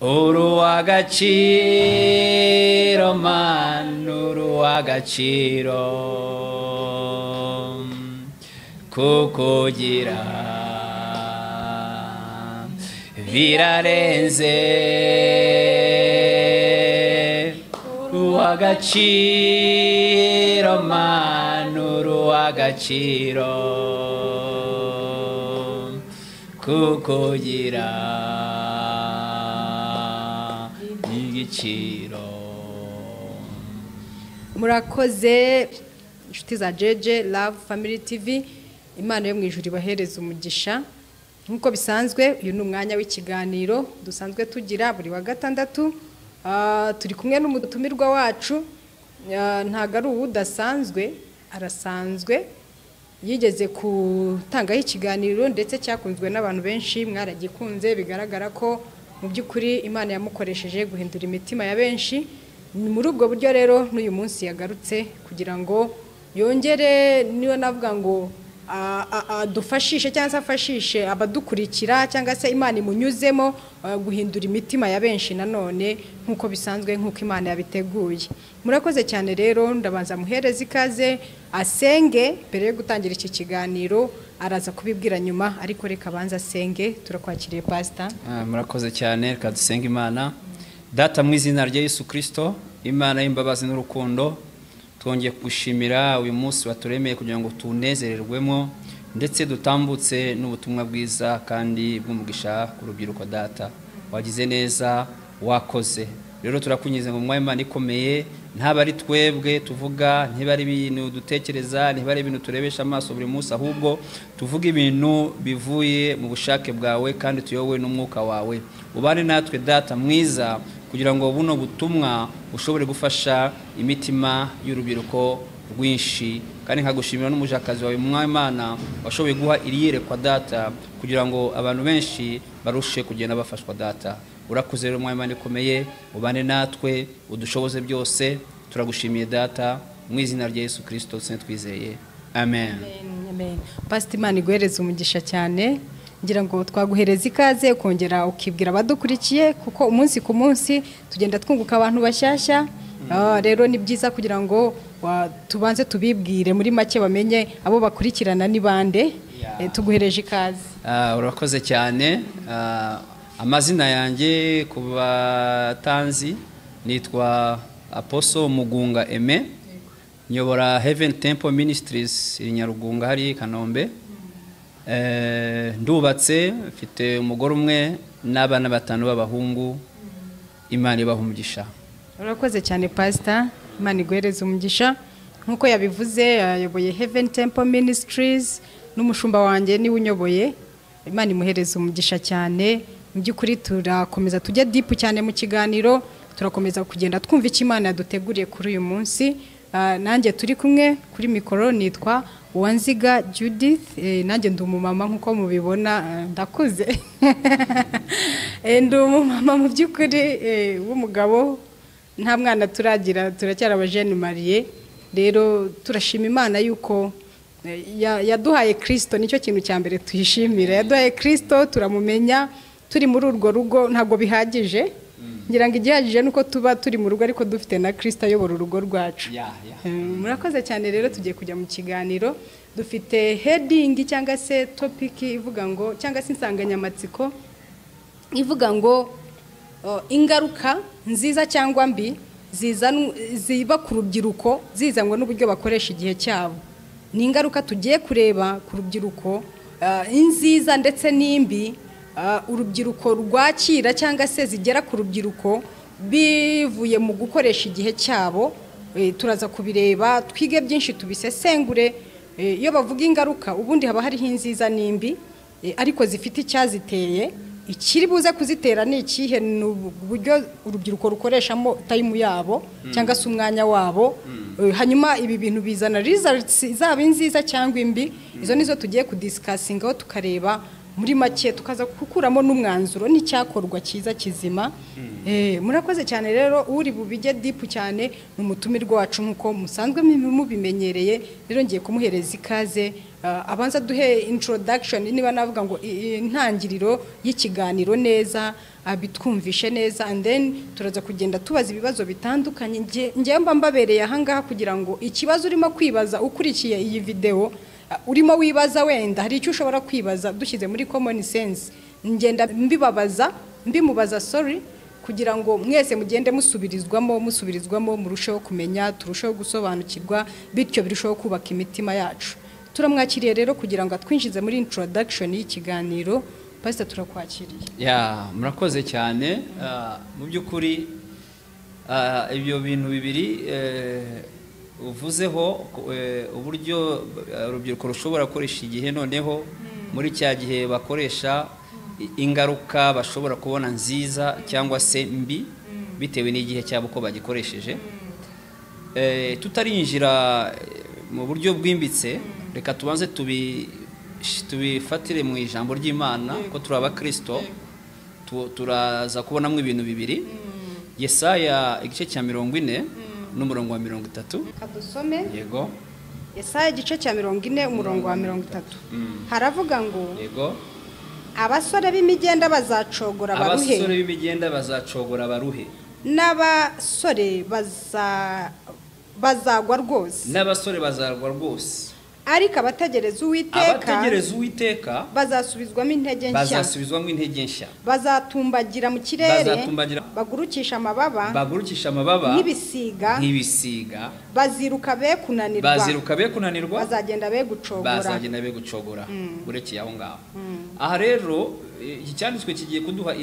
uruwagaciro mana uruwagaciro kukugira birarenze uruwagaciro mana uruwagaciro kukugira igiciro. Murakoze inshuti za Jeje Love Family TV, Imana yo mu ijuru ibahereza umugisha. Nkuko bisanzwe uyu ni umwanya w'ikiganiro dusanzwe tugira buri wa gatandatu. Turi kumwe n'umutumirwa wacu, ntago ari udasanzwe, arasanzwe, yigeze kutangaho ikiganiro ndetse cyakunzwe n'abantu benshi, mwaragikunze, bigaragara ko mu by'ukuri Imana yamukoresheje guhindura imitima ya benshi. Muri ubwo buryo rero n'uyu munsi yagarutse kugira ngo yongere, niyo navuga ngo adufashishe cyangwa se afashishe abadukurikira cyangwa se Imana imunyuzemo guhindura imitima ya benshi nanone nk'uko bisanzwe, nk'uko Imana yabiteguye. Murakoze cyane rero, ndabanza muhereza ikaze asenge mbere yo gutangira iki kiganiro, araza kubibwira nyuma, ariko reka banza asenge. Turakwakiriye Pastor. Murakoze cyane, reka dusenge Imana. Data mu izina rya Yesu Kristo, Imana y'imbabazi n'urukundo, twongeye kugushimira uyu munsi waturemeye kugira ngo tunezererwemo ndetse dutambutse n'ubutumwa bwiza kandi bw'umugisha ku rubyiruko. Data wagize neza, wakoze. Rero turakunyize ngo mwanya Imana ikomeye, ntaba ari twebwe tuvuga, ntiba ari ibintu dutekereza, ntiba ari ibintu turebesha amaso buri munsi, ahubwo tuvuga ibintu bivuye mu bushake bwawe kandi tuyobowe n'umwuka wawe. Ubane natwe Data mwiza kugira ngo buno butumwa bushobore gufasha imitima y'urubyiruko rwinshi, kandi nkagushimira n'umujakazi wawe mwanya Imana washoboye guha iriyerekwa Data kugira ngo abantu benshi barushe kugenda bafashwa. Data urakuze rero mwanya Imana ikomeye, ubane natwe, udushoboze byose. Turagushimiye Data mu izina rya Yesu Kristo twizeye, amen. Amen. Pastor, Imana iguhereze umugisha cyane. Ngira ngo twaguhereza ikaze kongera ukibwira abadukurikiye, kuko umunsi ku munsi tugenda twunguka abantu bashyashya. Rero ni byiza kugira ngo tubanze tubibwire muri make bamenye abo bakurikirana ni bande. Tuguhereje ikaze. Urakoze cyane. Amazina yanjye ku batanzi nitwa Apostle Mugunga Aime, nyobora Heaven Temple Ministries i Nyarugunga hari Kanombe. Ndubatse, mfite umugore umwe n'abana 5 b'abahungu. Imana ibaha umugisha. Urakoze cyane Pastor, Imana iguhereze umugisha. Nkuko yabivuze, yayoboye Heaven Temple Ministries, n'umushumba wanjye ni unyoboye. Imana imuhereze umugisha cyane. Mu by'ukuri turakomeza tujya deep cyane mu kiganiro, turakomeza kugenda twumva icyo Imana yaduteguriye kuri uyu munsi. Nanjye turi kumwe kuri mikoro nitwa Uwanziga Judith. Nanjye ndi umumama nkuko mubibona, ndakuze. Ndi umumama mu by'ukuri w'umugabo, nta mwana turagira, turacyari abajene mariye. Rero turashima Imana yuko yaduhaye Kristo, nicyo kintu cya mbere tuyishimira. Yaduhaye Kristo, turamumenya, turi muri urwo rugo ntabwo bihagije. Ngira ngo igihagije nuko tuba turi mu rugo ariko dufite na Kristo ayobora urugo rwacu. Murakoze cyane rero, tugiye kujya mu kiganiro. Dufite heading cyangwa se topic ivuga ngo, cyangwa se insanganyamatsiko ivuga ngo ingaruka nziza cyangwa mbi ziba ku rubyiruko zizanwa n'uburyo bakoresha igihe cyabo. Ni ingaruka tugiye kureba ku rubyiruko, inziza ndetse n'imbi urubyiruko rwakira cyangwa se zigera ku rubyiruko bivuye mu gukoresha igihe cyabo. Turaza kubireba, twige byinshi, tubisesengure. Iyo bavuga ingaruka ubundi haba hariho inziza n'imbi, ariko zifite icyaziteye. Ikiri buze kuzitera ni ikihe? Ni uburyo urubyiruko rukoreshamo time yabo cyangwa se umwanya wabo. Hanyuma ibi bintu bizana results zaba inziza cyangwa imbi. Izo nizo tugiye kudiscussingaho, tukareba muri make, tukaza gukuramo n'umwanzuro n'icyakorwa cyiza kizima. Murakoze cyane rero, uri bubige deep cyane n'umutumirwa wacu nkuko musanzwe mubimenyereye. Rero ngiye kumuhereza ikaze abanza duhe introduction niba navuga ngo intangiriro y'ikiganiro neza, abitwumvishe neza, and then turaza kugenda tubaza ibibazo bitandukanye. Ngiye mba mbabereye ahangaha kugira ngo ikibazo urimo kwibaza ukurikiye iyi video, urimo wibaza wenda hari icyo ushobora kwibaza dushyize muri common sense, ngenda mbimubaza sorry, kugira ngo mwese mugende musubirizwamo murusheho kumenya, turusheho gusobanukirwa, bityo birusheho kubaka imitima yacu. Turamwakiriye rero kugira ngo atwinjize muri introduction y'ikiganiro. Pastor, turakwakiriye. Murakoze cyane. Mu by'ukuri ibyo bintu bibiri uvuzeho, uburyo urubyiruko rushobora gukoresha igihe noneho muri cya gihe bakoresha ingaruka bashobora kubona nziza cyangwa se mbi bitewe n'igihe cyabo ko bagikoresheje. Tutarinjira mu buryo bwimbitse, reka tubanze tubifatire mu ijambo ry'Imana ko turi abakristo. Turaza kubonamo ibintu bibiri. Yesaya igice cya 40 n'umurongo wa 30. Kadusome. Yego. Yesaya igice cya 40 umurongo wa 30. Haravuga ngo yego, abasore b'imigenda bazacogora baruhe. Abasore b'imigenda bazacogora baruhe. N'abasore bazagwa rwose. N'abasore bazagwa rwose. Ariko abategereza Uwiteka bazasubizwamo intege nshya. Bazatumbagira mu kirere, bagurukisha amababa nk'ibisiga. Baziruka be kunanirwa, bazagenda be gucogora. Urekeye aho ngaho. Aha rero iki cyanditswe kigiye kuduha,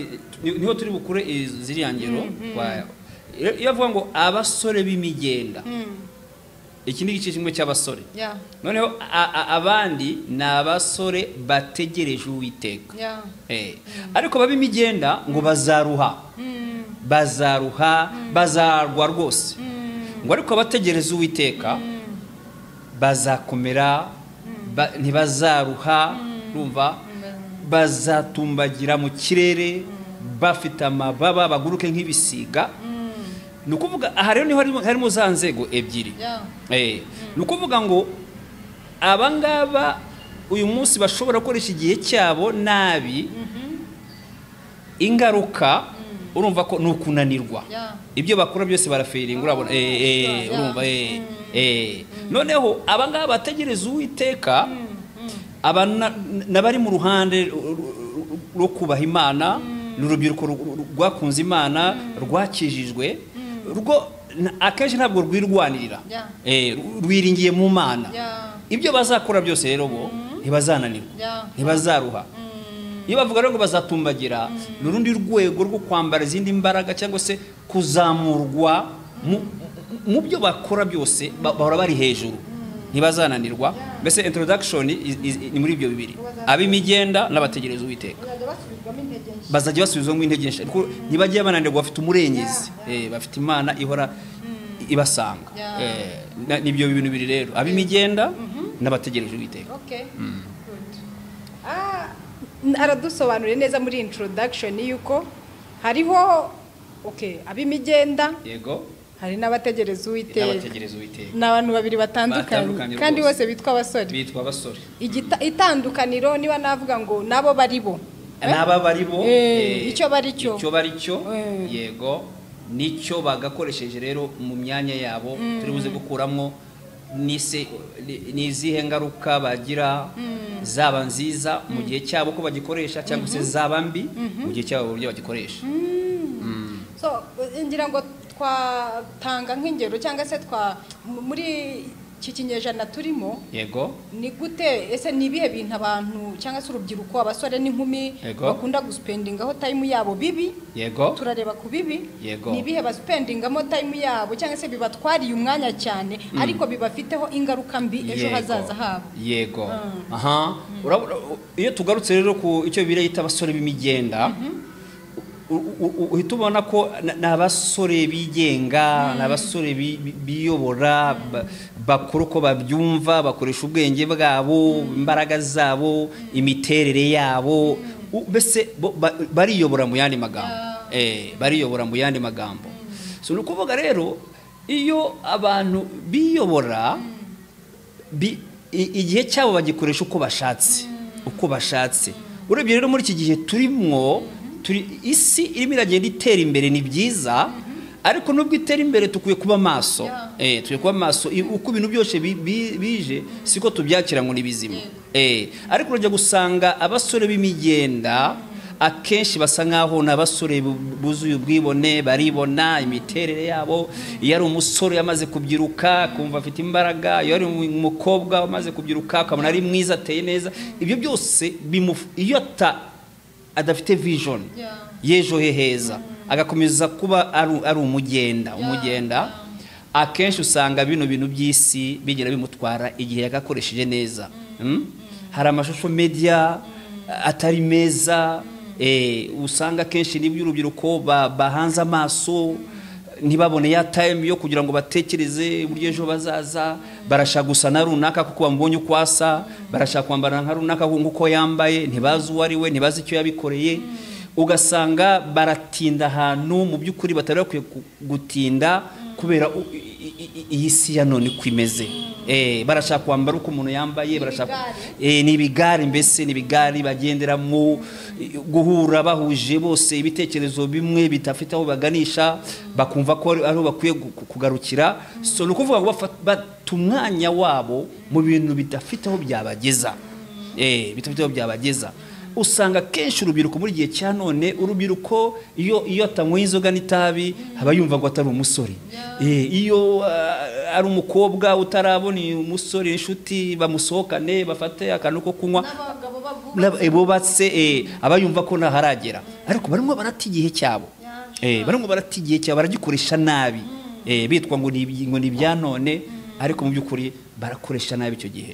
niho turi bukure ziriya ngero. Iyo avuga ngo abasore b'imigenda, iki ni igice kimwe cy'abasore. Noneho abandi ni abasore bategereje Uwiteka. Ariko bab'imigenda ngo bazarwa rwose. Ngo ariko abategereza Uwiteka bazakomera, ntibazaruha, urumva, bazatumbagira mu kirere bafite amababa, baguruke nk'ibisiga. Nukuvuga aha rero niho harimo za nzego ebyiri. Nukuvuga ngo abangaba uyu munsi bashobora gukoresha igihe cyabo nabi, ingaruka urumva ko nukunanirwa. Ibyo bakora byose barafeiringa, urabona urumva noneho abangaba bategereza Uwiteka, nabari mu ruhande rwo kubaha Imana, n'urubyiruko rwakunze Imana, rwakijijwe, rwo akenshi ntabwo rwirwanirira, rwiringiye mu Mana. Ibyo bazakora byose rero bo ntibazananirwa, ntibazaruha. Iyo bavuga rero ngo bazatumbagira, n'urundi rwego rwo kwambara izindi mbaraga cyangwa se kuzamurwa mu byo bakora byose, bahora bari hejuru, ntibazananirwa. Mbese introduction ni muri ibyo bibiri, ab'imigenda n'abategereza Uwiteka. Bazajya basubizwamo intege nshya, ntibajye bananirwa, bafite umurengezi, bafite Imana ihora ibasanga. Nibyo bintu bibiri rero, ab'imigenda n'abategereje Uwiteka. Aradusobanuriye neza muri introduction yuko hariho ab'imigenda, yego, hari n'abategereza Uwiteka. N'abantu babiri batandukanye kandi bose bitwa abasore. Itandukaniro niba navuga ngo nabo baribo, icyo baricyo, yego, nicyo bagakoresheje rero mu myanya yabo. Turi buze gukuramo n'izihe ngaruka bagira, zaba nziza mu gihe cyabo ko bagikoresha, cyangwa se zaba mbi mu gihe cyabo uburyo bagikoresha. So ngira ngo twatanga nk'ingero cyangwa se muri iki kinyejana turimo, yego, ni gute ese ni ibihe bintu abantu cyangwa se urubyiruko, abasore n'inkumi bakunda guspendingaho time yabo bibi? Yego, turareba ku bibi. Yego, ni ibihe baspendingamo time yabo cyangwa se bibatwariye umwanya cyane, ariko bibafiteho ingaruka mbi ejo hazaza habo? Yego. Aha, iyo tugarutse rero ku icyo bireyita abasore b'imigenda, uhita ubona ko n'abasore bigenga, n'abasore biyobora, bakora uko babyumva, bakoresha ubwenge bwabo, imbaraga zabo, imiterere yabo, mbese bariyobora mu yandi magambo. So nukuvuga rero iyo abantu biyobora, igihe cyabo bagikoresha uko bashatse urebye rero muri iki gihe turimo isi irimo iragenda itera imbere ni byiza ariko nubwo itera imbere tukwiye kuba maso tukwiye kuba maso uko ibintu byose bije siko tubyakira ngo ni bizima ariko urajya gusanga abasore b'imigenda akenshi basa nkaho n'abasore buzuye ubwibone baribona imiterere yabo iyo ari umusore yamaze kubyiruka kumva afite imbaraga iyo ari umukobwa wamaze kubyiruka akabona ari mwiza ateye neza ibyo byose iyo adafite vision y'ejo he heza agakomeza kuba ari umugenda akenshi usanga bino bintu by'isi bigira bimutwara igihe yagakoresheje neza hari amashusho media atari meza usanga kenshi n'iby'urubyiruko bahanze amaso ntibabone ya time yo kugira ngo batekereze uburyo ejo bazaza barashaka gusa na runaka kuko bamubonye uko asa barashaka kwambara nka runaka nk'uko yambaye ntibazi uwo ari we ntibazi icyo yabikoreye ugasanga baratinda ahantu mu by'ukuri batari bakwiye gutinda kubera iyi si ya none uko imeze barashaka kwambara uko umuntu yambaye barashaka n'ibigari mbese n'ibigari bagendera mu guhura bahuje bose ibitekerezo bimwe bitafite aho baganisha bakumva ko ariho bakwiye kugarukira so nukuvuga ngo bata umwanya wabo mu bintu bidafite aho byabageza bitafite aho byabageza usanga kenshi urubyiruko muri gihe cya none urubyiruko iyo atanyweye inzoga n'itabi aba yumva ngo atari umusore iyo ari umukobwa utarabona umusore inshuti bamusohokane bafate akantu ko kunywa bubatse aba yumva ko naharagera ariko barimo barata igihe cyabo baragikoresha nabi bitwa ngo ni ibya none ariko mu by'ukuri barakoresha nabi icyo gihe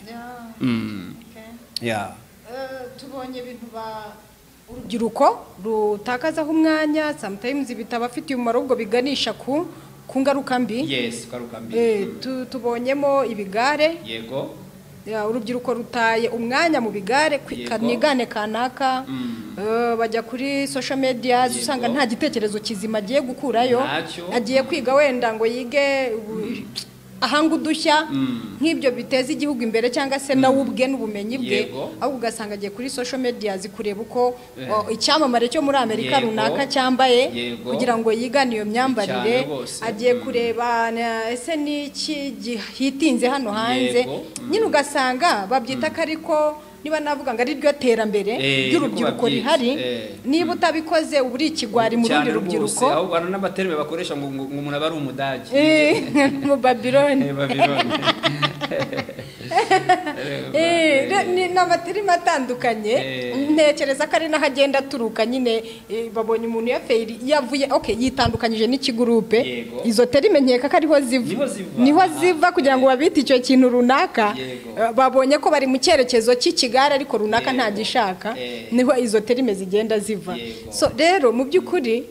tubonye ibintu urubyiruko rutakazaho umwanya sometimes bitabafitiye umumaro ubwo biganisha ku ngaruka mbi tubonyemo ibigare yego urubyiruko rutaye umwanya mu bigare kanigane kanaka bajya kuri social media usanga nta gitekerezo kizima agiye gukurayo agiye kwiga wenda ngo yige ahanga udushya nk'ibyo biteza igihugu imbere cyangwa se nawe ubwe n'ubumenyi bwe ahubwo ugasanga agiye kuri social media zikureba uko icyamamare cyo muri Amerika runaka cyambaye kugira ngo yigane iyo myambarire agiye kureba ese n'iki gihitinze hano hanze nyine ugasanga babyita ko ariko niba navuga ngo ari ryo terambere ry'urubyiruko rihari niba utabikoze uburi ikigwari mu rundi rubyiruko ahubwo n'amaterme bakoresha ngo umuntu aba ari umudage mu Babylone ni n'amaterme atandukanye ntekereza ko ari n'ahagenda aturuka nyine babonye umuntu yavuye yitandukanyije n'ikigurupe izo terme nkeka ko ariho niho ziva kugira ngo babite icyo kintu runaka babonye ko bari mu cyerekezo cy'ikigare ariko runaka ntagishaka niho izo terme zigenda ziva so rero mu by'ukuri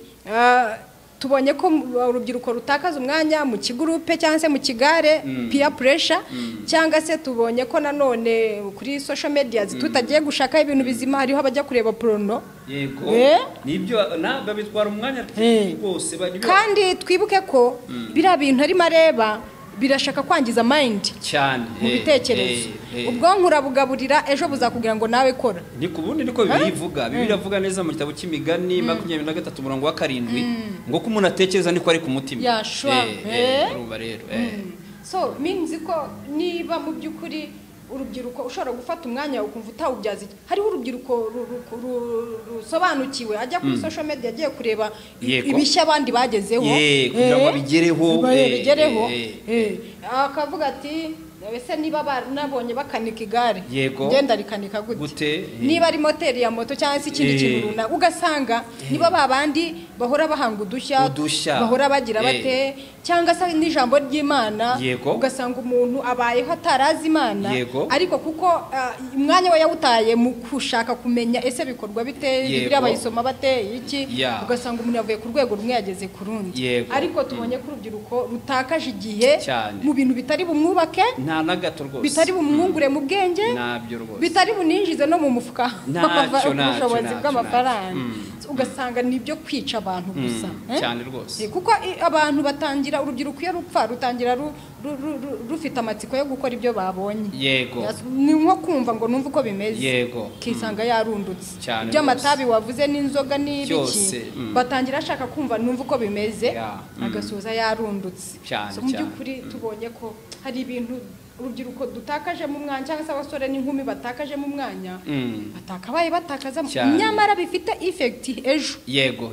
tubonye ko urubyiruko rutakaza umwanya mu kigurupe cyangwa se mu kigare peer pressure cyangwa se tubonye ko nanone kuri social media tutagiye gushaka ibintu bizima hariho abajya kureba porno nibyo nabwo bitwara umwanya rwose kandi twibuke ko biriya bintu arimo areba birashaka kwangiza mind cyane mu bitekerezo ubwonko urabugaburira ejo buzakubwira ngo nawe kora ni kubundi niko biravuga neza mu gitabo cy'imigani 23:7 ngo ko umuntu atekereza niko ari ku mutima urumva rero so means ko niba mu by'ukuri urubyiruko ushobora gufata umwanya ukumva utawubyaza hariho urubyiruko rusobanukiwe ajya kuri social media agiye kureba ibishya abandi bagezeho kugira ngo bigereho akavuga ati ese niba nabonye bakanika igare ngenda rikanika gute niba ari moteri ya moto cyangwa se ikindi kintu runaka ugasanga niba babandi bahora bahanga udushya bahora bagira bate cyangwa se n'ijambo ry'Imana ugasanga umuntu abayeho atarazi Imana ariko kuko umwanya we yawutaye mu kushaka kumenya ese bikorwa bite biriya bayisoma bate iki ugasanga umuntu yavuye ku rwego rumwe yageze ku rundi ariko tubonye ko urubyiruko rutakaje igihe mu bintu bitari bumwubake bitari bumwungure mu bwenge bitari buninjize no mu mufuka ubushobozi bw'amafaranga ugasanga nibyo kwica abantu gusa cyane rwose kuko abantu batangira urubyiruko iyo rupfa rutangira rufite amatsiko yo gukora ibyo babonye yego ni nko kumva ngo numva uko bimeze yego kisanga yarundutse by'amatabi wavuze n'inzoga n'ibiki batangira ashaka kumva numva uko bimeze agasoza yarundutse mu by'ukuri tubonye ko hari ibintu urubyiruko dutakaje mu mwanya cyangwa se abasore n'inkumi batakaje mu mwanya batakabaye batakaza nyamara bifite effect ejo yego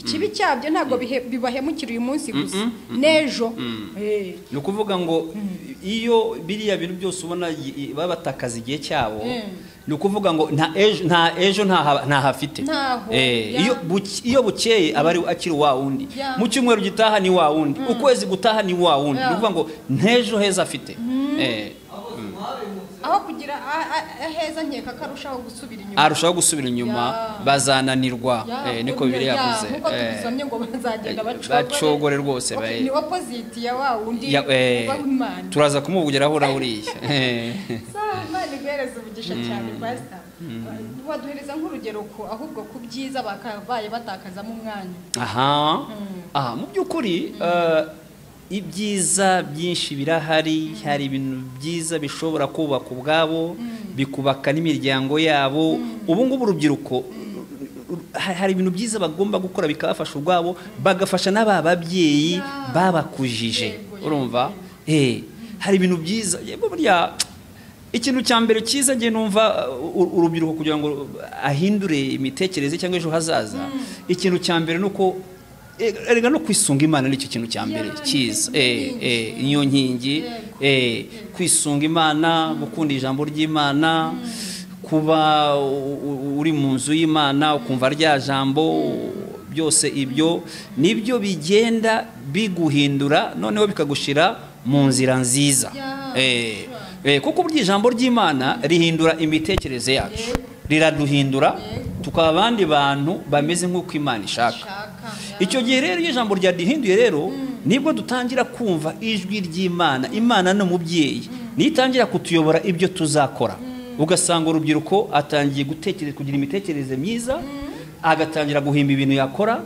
ikibi cyabyo ntabwo bibahemukira uyu munsi gusa nejo ni ukuvuga ngo iyo biriya bintu byose ubona babatakaza igihe cyabo ni ukuvuga ngo nta ejo nta hafite iyo bukeye aba ari akiri wa wundi mu cyumweru gitaha ni wa wundi ukwezi gutaha ni wa wundi ni ukuvuga ngo ntejo heza afite aho kugira heza nkeka ko arushaho gusubira inyuma bazananirwa niko bibiri yavuze nkuko tubisomye ngo bazagenda bacogore rwose ni opposite ya wa wundi w'Imana turaza kumuvugiraho urahuriye Imana ibereze umugisha cyane pastor waduhereza nk'urugero ko ahubwo ku byiza bakabaye batakazamo umwanya mu by'ukuri ibyiza byinshi birahari hari ibintu byiza bishobora kubaka ubwabo bikubaka n'imiryango yabo ubu ngubu urubyiruko hari ibintu byiza bagomba gukora bikabafasha ubwabo bagafasha n'aba babyeyi babakujije urumva hari ibintu byiza burya ikintu cya mbere cyiza ngiye numva urubyiruko kugira ngo ahindure imitekerereze cyangwa ejo hazaza ikintu cya mbere nuko erega no kwisunga Imana nicyo kintu cya mbere cyiza niyo nkingi kwisunga Imana gukunda ijambo ry'Imana kuba uri mu nzu y'Imana ukumva rya jambo byose ibyo nibyo bigenda biguhindura noneho bikagushira mu nzira nziza kuko burya ijambo ry'Imana rihindura imitekerereze yacu riraduhindura tukaba abandi bantu bameze nk'uko Imana ishaka icyo gihe rero iyo ijambo ryadihinduye rero nibwo dutangira kumva ijwi ry'Imana Imana no mubyeyi nitangira kutuyobora ibyo tuzakora ugasanga urubyiruko atangiye gutekereza kugira imitekerereze myiza agatangira guhimba ibintu yakora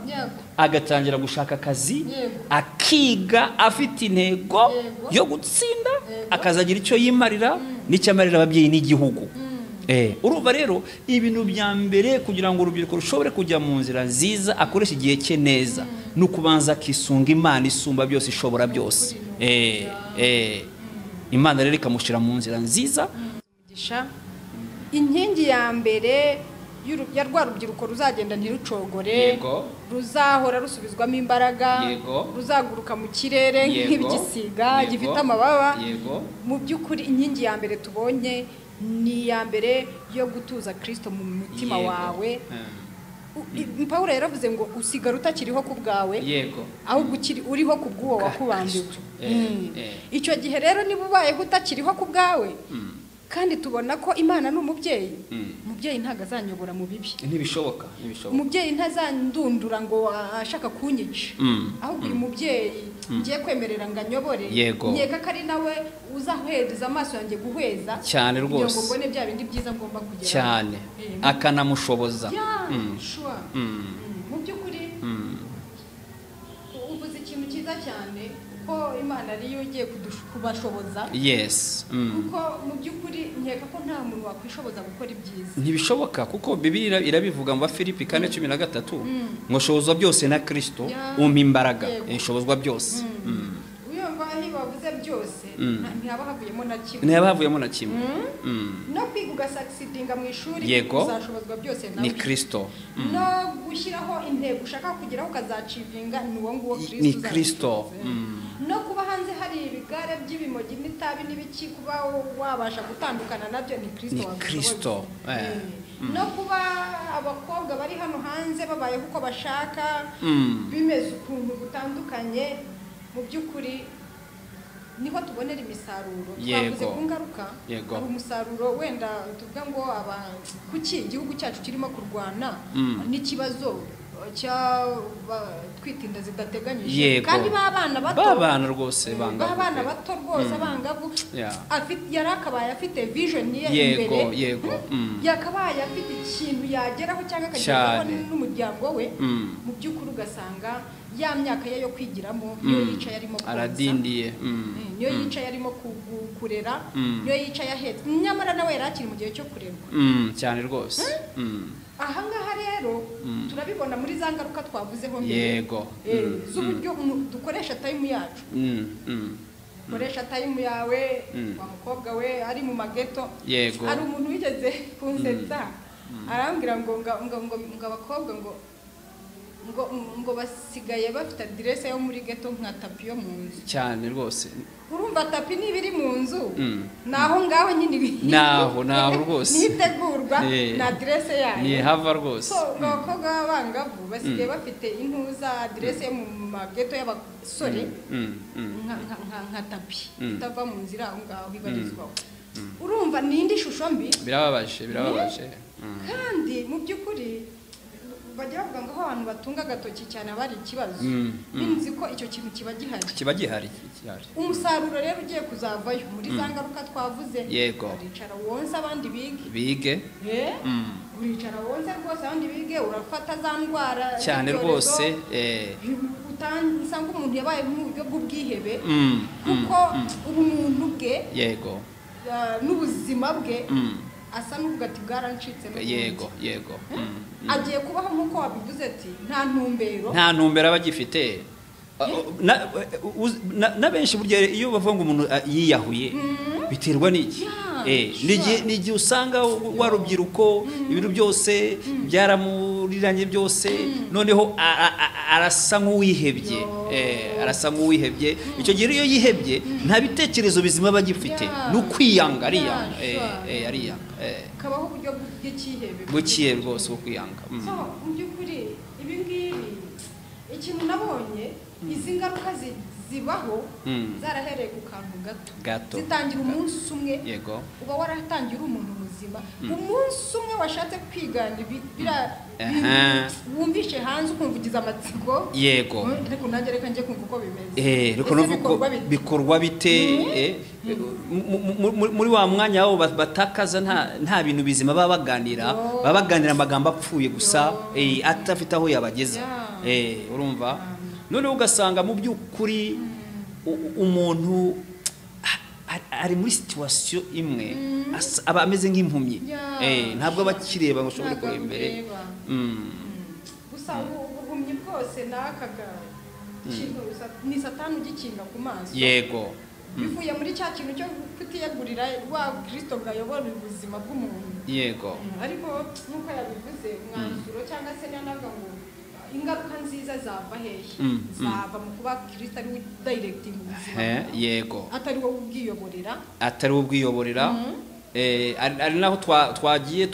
agatangira gushaka akazi akiga afite intego yo gutsinda akazagira icyo yimarira n'icyamarira ababyeyi n'igihugu urumva rero ibintu bya mbere kugira ngo urubyiruko rushobore kujya mu nzira nziza akoresha igihe cye neza no kubanza akisunga Imana isumba byose ishobora byose Imana rero ikamushyira mu nzira nziza inkingi ya mbere ya rwa rubyiruko ruzagenda ntirucogore ruzahora rusubizwamo imbaraga ruzaguruka mu kirere nk'igisiga gifite amababa mu by'ukuri inkingi ya mbere tubonye ni ya mbere yo gutuza Kristo mu mutima wawe Pawulo yaravuze ngo usigara utakiriho ku bwawe ahubwo uriho ku bw'uwo wakubambiwe icyo gihe rero niba ubayeho utakiriho ku bwawe kandi tubona ko Imana ni umubyeyi umubyeyi ntabwo azanyobora mu bibi ntibishoboka umubyeyi ntazandundura ngo ashaka kunyica ahubwo uyu mubyeyi ngiye kwemerera ngo anyobore nkeka ko ari nawe uzahweza amaso yanjye guhweza cyane rwose ngo mbone bya bindi byiza ngomba kugera cyane akanamushoboza mu by'ukuri uvuze ikintu cyiza cyane ko Imana ariyo ugiye kubashoboza kuko mu by'ukuri nkeka ko nta muntu wakwishoboza gukora ibyiza ntibishoboka kuko Bibiliya irabivuga mu Filipi 4:13 ngo shobozwa byose na Kristo umpa imbaraga shobozwa byose uyumva bavuze byose ntihaba havuyemo na kimwe no kwiga ugasakisidinga mu ishuri uzashobozwa byose ni Kristo no gushyiraho intego ushaka kugeraho ukazacivinga ni uwo nguwo Kristo no kuba hanze hari ibigare by'ibimogi n'itabi n'ibiki kuba wabasha gutandukana nabyo ni Kristo no kuba abakobwa bari hano hanze babayeho uko bashaka bimeze ukuntu gutandukanye mu by'ukuri niho tubonera imisaruro twavuze ku ngaruka hari umusaruro wenda tuvuga ngo kuki igihugu cyacu kirimo kurwana n'ikibazo twita inda zidateganyije Yego. kandi babana bato babana rwose bangavu babana bato rwose abangavu yari akabaye afite vision ye Yego, imbere yego. yakabaye afite ikintu yageraho cyangwa akageraho n'umuryango we mu by'ukuri ugasanga ya myaka ye yo kwigiramo niyo yicaye arimo konsa aradindiye niyo yicaye arimo kurera niyo yicaye ahetse nyamara nawe yari akiri mu gihe cyo kurerwa cyane rwose ahangaha rero turabibona muri za ngaruka twavuzeho mbere yego z'uburyo dukoresha time yacu koresha time yawe wa mukobwa we ari mu mageto yego hari umuntu wigeze kunsetsa arambwira ngo abakobwa ngo basigaye bafite adresse yo muri geto nka tapi yo mu nzu cyane rwose urumva tapi niba iri mu nzu naho ngaho nyine naho rwose nitegurwa na adresse yayo ni hava rwose so abakobwa b'abangavu basigaye bafite intuza adresse yo mu mageto y'abasore nka tapi itava mu nzira aho ngaho ibarizwaho urumva n'indi shusho mbi birababaje kandi mu by'ukuri bajya bavuga ngo abantu batunga agatoki cyane abari ikibazo binzi ko icyo kintu kiba gihari umusaruro rero ugiye kuzavayo muri za ngaruka twavuze yego uricara wonsa abandi bige uricara wonsa rwose abandi bige urafata za ndwara cyane rwose usanga umuntu yabaye mu buryo bw'ubwihebe kuko ubumuntu bwe yego n'ubuzima bwe asa n'ubwo ati bwarancitse yego agiye kubaho nk'uko wabivuze ati nta ntumbero aba agifite na benshi burya iyo bavuga ngo umuntu yiyahuye biterwa n'iki n'igihe usanga warubyiruko ibintu byose byaramuriranye byose noneho arasa nk'uwihebye icyo gihe iyo yihebye nta bitekerezo bizima aba agifite ni ukwiyanga ariyanga kabaho uburyo bw'ikihebe rwose bwo kwiyanga mu by'ukuri ibi ngibi ikintu nabonye izi ngaruka zibaho zarahereye ku kantu gato zitangira umunsi umwe uba waratangira umuntu muzima umunsi umwe washatse kwigana wumvishe hanze ukumva ugize amatsiko yego ariko nanjye reka njye kumva uko bimeze bikorwa bite muri wa mwanya wabo batakaza nta bintu bizima baba baganira amagambo apfuye gusa atafite aho yabageza urumva noneho ugasanga mu by'ukuri umuntu ari muri situation imwe aba ameze nk'impumyi ntabwo bakireba ngo ushobore kureba imbere gusa ubuhumyi bwose nakaga ni satani ugikinga ku maso yego bivuye muri cya kintu cyo kutiyegurira wa Kristo bwayobora ubuzima bw'umuntu yego ariko nk'uko yabivuze umwanzuro cyangwa se n'anaga ngo ingaruka nziza zava hehe zava mu kuba Kristo ari directing ubuzima yego atari wowe ubwiyoborera ari naho twagiye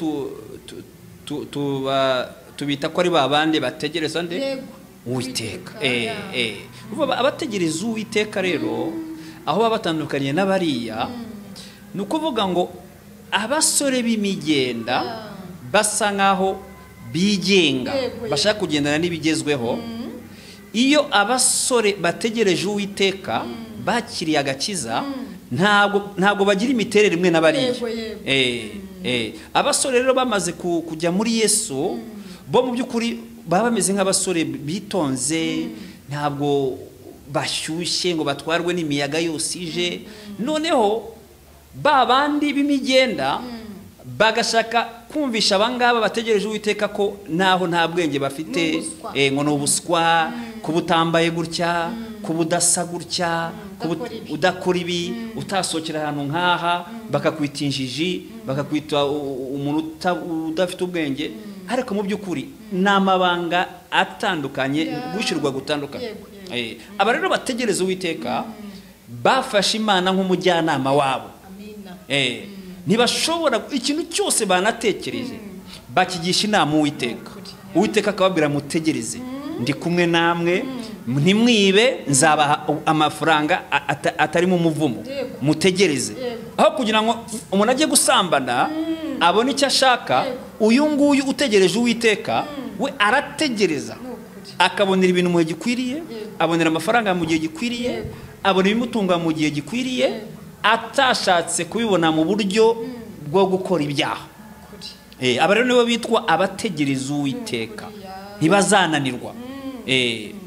tubita ko ari babande bategereza nde Uwiteka abategereza Uwiteka rero aho baba batandukanye n'abariya ni ukuvuga ngo abasore b'imigenda basa nkaho bigenga bashaka kugendana n'ibigezweho iyo abasore bategereje Uwiteka bakiriye agakiza ntabwo bagira imiterere imwe n'abariya abasore rero bamaze kujya muri Yesu bo mu by'ukuri baba bameze nk'abasore bitonze ntabwo bashyushye ngo batwarwe n'imiyaga yose ije noneho babandi b'imigenda bagashaka kumvisha abangaba bategereje Uwiteka ko naho nta bwenge bafite ngo ni ubuswa kuba utambaye gutya kuba udasa gutya udakora ibi utasokera ahantu nk'aha bakakwita injiji bakakwita umuntu udafite ubwenge ariko mu by'ukuri ni amabanga atandukanye gushyirwa gutandukanye aba rero bategereza Uwiteka bafashe Imana nk'umujyanama wabo ntibashobora ikintu cyose banatekereje bakigisha inama Uwiteka akababwira mutegereze ndi kumwe namwe ntimwibe nzabaha amafaranga atarimo umuvumo mutegereze aho kugira ngo umuntu ajye gusambana abona icyo ashaka. Uyu nguyu utegereje Uwiteka we arategereza akabonera ibintu mu gihe gikwiriye, abonera amafaranga mu gihe gikwiriye, abona ibimutunga mu gihe gikwiriye, atashatse kubibona mu buryo bwo gukora ibyaha. Aba rero nibo bitwa abategereza Uwiteka, ntibazananirwa.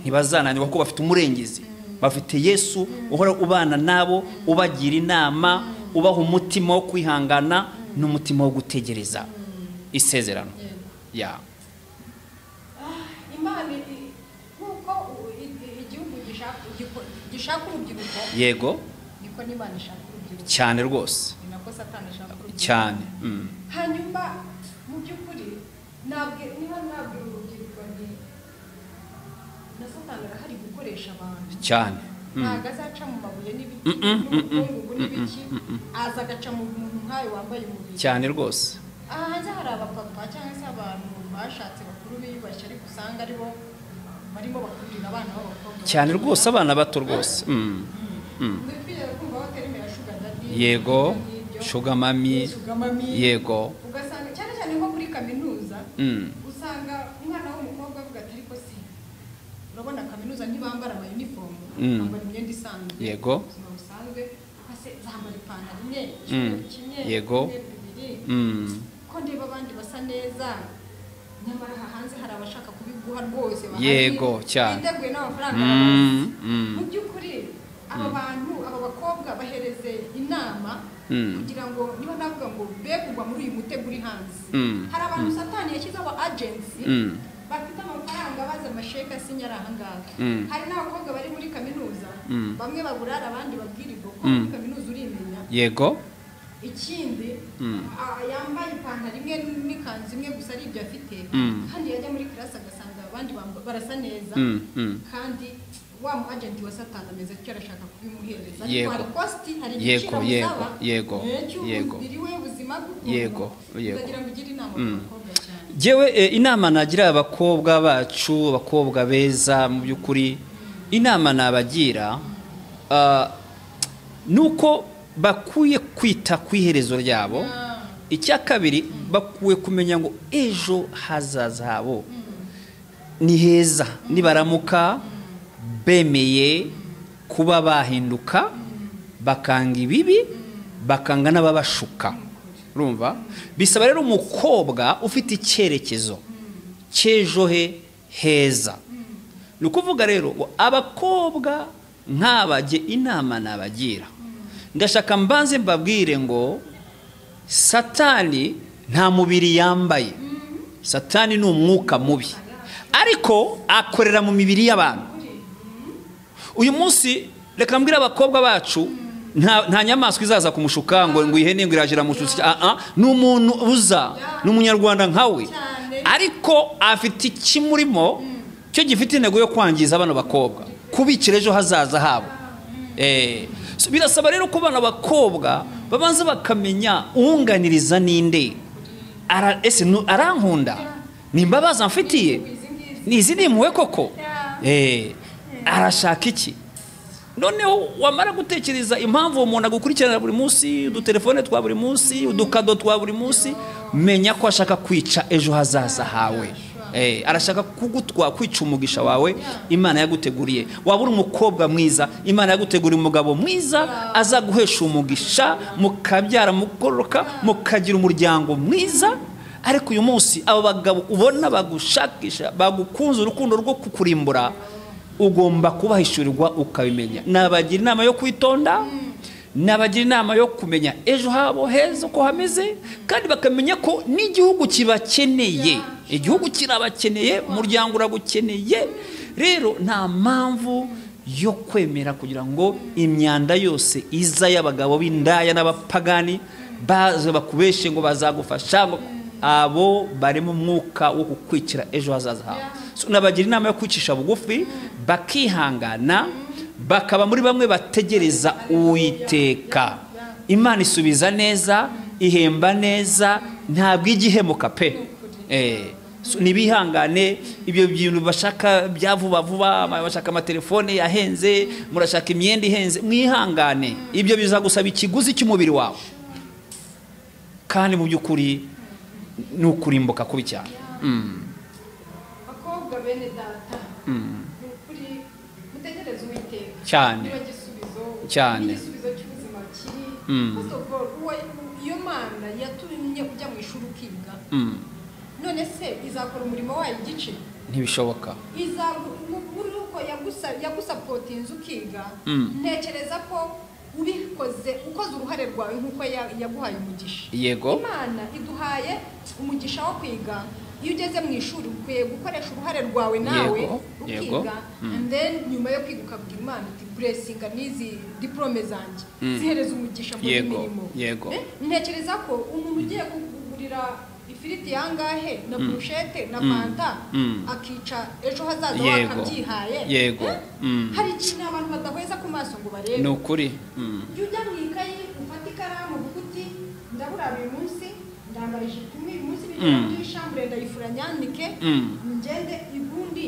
Ntibazananirwa kuko bafite umurengezi, bafite Yesu uhora ubana nabo, ubagira inama, ubaha umutima wo kwihangana n'umutima wo gutegereza isezerano. Imana nkuko igihugu gishaka urubyiruko, yego, niko n'Imana ishaka urubyiruko cyane rwose, ni nako Satani ashaka urubyiruko cyane. Hanyuma mu by'ukuri niba nabwira urubyiruko nti na Satani arahari gukoresha abantu cyane. ntabwo azaca mu mabuye n'ibiti n'ubukungugu n'ibiki, aza agaca mu muntu nkayo wambaye umubiri cyane rwose. hanze hari abapapa cyangwa se abantu bashatse bakuru biyubashye, ariko usanga aribo barimo bakurira abana b'abakobwa cyane rwose, abana bato rwose. Yego, sugar mami, yego. Ugasanga cyane cyane nko muri kaminuza, usanga umwana w'umukobwa avuga ati ariko si urabona kaminuza ntibambara ama uniform, bambara imyenda isanzwe, yego, usanzwe ase zambara ipantaro imwe, yego, ko ndeba abandi basa neza, nyamara hanze hari abashaka kubiguha rwose, yego cyane, biteguye n'amafaranga. Mu by'ukuri aba bantu, aba bakobwa bahereze inama kugira ngo niba navuga ngo be kugwa muri uyu mutego uri hanze. Hari abantu Satani yashyizeho agency bafite amafaranga baza amasheka asinyara ahangaha. Hari n'abakobwa bari muri kaminuza, bamwe baburara abandi babwirirwa ko muri kaminuza urimenya, yego. Ikindi yambaye ipantaro imwe n'ikanzu imwe gusa ari ibyo afite, kandi yajya muri class agasanga abandi barasa neza, kandi wa mu agent wa Satani ameze cyo arashaka kubimuhereza, ariko hari cost, hari igiciro musaba, yego, biriwe ubuzima bw'umuntu, yego, ndagira ngo ugire inama abakobwa cyane. Jewe inama nagira abakobwa bacu, abakobwa beza, mu by'ukuri inama nabagira nuko bakuye kwita ku iherezo ryabo. Icya kabiri, bakuye kumenya ngo ejo hazaza habo ni heza nibaramuka bemeye kuba bahinduka, bakanga ibibi, bakanga n'ababashuka. Urumva? Bisaba rero umukobwa ufite icyerekezo cy'ejo he heza. Ni ukuvuga rero ngo abakobwa nk'abajye inama nabagira, ndashaka mbanze mbabwire ngo Satani nta mubiri yambaye. Satani ni umwuka mubi, ariko akorera mu mibiri y'abantu. Uyu munsi reka mbwira abakobwa bacu, nta nyamaswa izaza kumushuka ngo ihene ngo irajira mushutsi. Ni umuntu uza, ni umunyarwanda nkawe, ariko afite ikimurimo cyo gifite intego yo kwangiza abana bakobwa, kubicira ejo hazaza habo. Birasaba rero ko abana bakobwa babanza bakamenya uwunganiriza ninde, ese arankunda, ni imbabazi amfitiye, ni izi ni impuhwe koko, arashaka iki? Noneho wamara gutekereza impamvu uwo muntu agukurikirana buri munsi, udutelefone twa buri munsi, udukado twa buri munsi, menya ko ashaka kwica ejo hazaza hawe. Arashaka kwica umugisha wawe Imana yaguteguriye. Waba uri umukobwa mwiza, Imana yaguteguriye umugabo mwiza azaguhesha umugisha, mukabyara mugororoka, mukagira umuryango mwiza. Ariko uyu munsi abo bagabo ubona bagushakisha, bagukunze urukundo rwo kukurimbura, ugomba kubahishurirwa ukabimenya. Nabagira inama yo kwitonda, nabagira inama yo kumenya ejo habo heza uko hameze, kandi bakamenya ko n'igihugu kibakeneye. Igihugu kirabakeneye, umuryango uragukeneye. Rero nta mpamvu yo kwemera kugira ngo imyanda yose iza y'abagabo b'indaya n'abapagani baze bakubeshe ngo bazagufasha. Abo bari mu mwuka wo kukwicira ejo hazaza hawe. Nabagira inama yo kwicisha bugufi, bakihangana, bakaba muri bamwe bategereza Uwiteka. Imana isubiza neza, ihemba neza, ntabwo igihemuka pe. Nibihangane, ibyo bintu bashaka bya vuba vuba, bashaka amatelefone yahenze, murashaka imyenda ihenze, mwihangane. Ibyo bizagusaba ikiguzi cy'umubiri wawe, kandi mu by'ukuri ni ukurimbuka kubi cyane. bakobwa bene data ni ukuri mutegereze Uwiteka cyane niba gisubizo cyane igisubizo cy'ubuzima kiri first of all iyo Mana yatumye ujya mu ishuri ukiga none se izakora umurimo wayo igice ntibishoboka. izaburi uko yagusapotinze ukiga ntekereza ko ubikoze ukoze uruhare rwawe nk'uko yaguhaye umugisha. Yego, Imana iduhaye umugisha wo kwiga. Iyo ugeze mu ishuri ukwiye gukoresha uruhare rwawe nawe ukiga, and then nyuma yo kwiga ukabwira Imana iti blessinga n'izi diplome zanjye zihereza umugisha muri mirimo. Ntekereza ko umuntu ugiye kugurira ifiriti yangahe na brushete na fanta akica ejo hazaza wakabyihaye. Hari ikintu abantu badahweza ku maso ngo barebe. Ni ukuri. Ujya mu ikayi ufata ikaramu uvuguti ndabura uyu munsi ndambarije ikumi uyu munsi bijya muri chambre ndayifura nyandike ngende ibundi